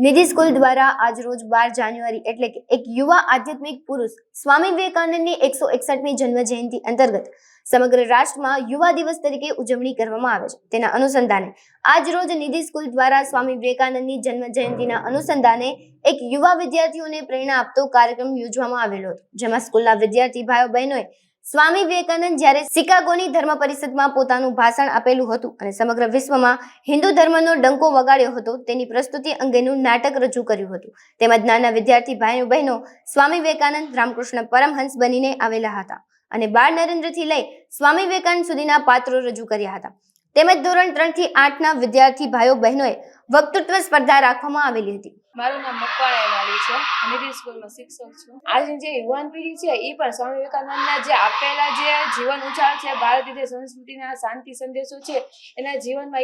નિધિ school દ્વારા આજ રોજ 12 જાન્યુઆરી એટલે કે એક યુવા આધ્યાત્મિક પુરુષ સ્વામી વિવેકાનંદની 161મી જન્મ જયંતિ અંતર્ગત સમગ્ર રાષ્ટ્રમાં યુવા દિવસ તરીકે ઉજવણી કરવામાં આવે છે। તેના અનુસંધાને આજ રોજ નિધિ સ્કૂલ દ્વારા સ્વામી વિવેકાનંદની જન્મ જયંતિના અનુસંધાને એક યુવા વિદ્યાર્થીઓને પ્રેરણા આપતો કાર્યક્રમ યોજવામાં આવેલો હતો, જેમાં સ્કૂલના વિદ્યાર્થી ભાઈઓ બહેનોએ સ્વામી વિવેકાનંદ જ્યારે શિકાગોની ધર્મ પરિષદમાં પોતાનું ભાષણ આપેલું હતું અને સમગ્ર વિશ્વમાં હિન્દુ ધર્મનો ડંકો વગાડ્યો હતો તેની પ્રસ્તુતિ અંગેનું નાટક રજૂ કર્યું હતું। તેમજ નાના વિદ્યાર્થી ભાઈઓ બહેનો સ્વામી વિવેકાનંદ રામકૃષ્ણ પરમહંસ બનીને આવેલા હતા અને બાળ નરેન્દ્રથી લઈ સ્વામી વિવેકાનંદ સુધીના પાત્રો રજૂ કર્યા હતા। તેમજ ધોરણ 3 થી 8ના વિદ્યાર્થી ભાઈઓ બહેનોએ વક્તૃત્વ સ્પર્ધા રાખવામાં આવેલી હતી। મારું નામ મકવાણા વાળી છે, નિધિ સ્કૂલમાં શિક્ષક છું। આજની જે યુવાન પેઢી છે એ પણ સ્વામી વિવેકાનંદના જે આપેલા જે જીવન ઉછાળ છે, ભારતીય સંસ્કૃતિના શાંતિ સંદેશો છે, એના જીવનમાં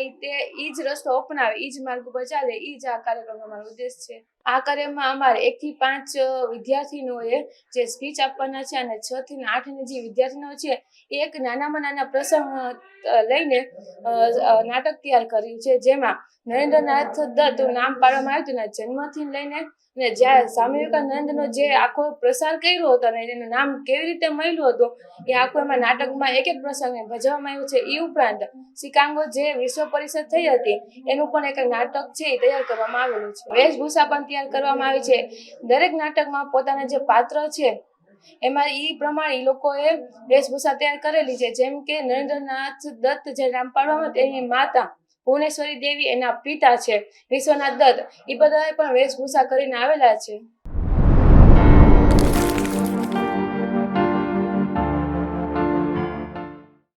એ જ રસ્તો અપનાવે, એ જ માર્ગ ઉપર ચાલે, એ જ આ કાર્યક્રમનો અમારો ઉદ્દેશ છે। આ કાર્યમાં અમારે 1 થી 5 વિદ્યાર્થીનોએ જે સ્પીચ આપવાના છે અને 6 થી 8ના જે વિદ્યાર્થીનો છે એ એક નાનામાં નાના પ્રસંગ લઈને નાટક તૈયાર કર્યું છે, જેમાં નરેન્દ્રનાથ દત્ત નામ પાડવામાં આવ્યું હતું, જન્મથી લઈને અને જ્યારે સ્વામી વિવેકાનંદનો જે આખો પ્રસાર કર્યો હતો અને એનું નામ કેવી રીતે મળ્યું હતું એ આખું એમાં નાટકમાં એક એક પ્રસંગને ભજવવામાં આવ્યું છે। એ ઉપરાંત શિકાગો જે વિશ્વ પરિષદ થઈ હતી એનું પણ એક નાટક છે એ તૈયાર કરવામાં આવેલું છે। વેશભૂષા પણ તૈયાર કરવામાં આવી છે। દરેક નાટકમાં પોતાના જે પાત્ર છે એમાં એ પ્રમાણે એ લોકોએ વેશભૂષા તૈયાર કરેલી છે, જેમ કે નરેન્દ્રનાથ દત્ત જે નામ પાડવામાં તેની માતા ભુવનેશ્વરી દેવી, એના પિતા છે વિશ્વનાથ દત્ત, એ બધાએ પણ વેશભૂષા કરીને આવેલા છે।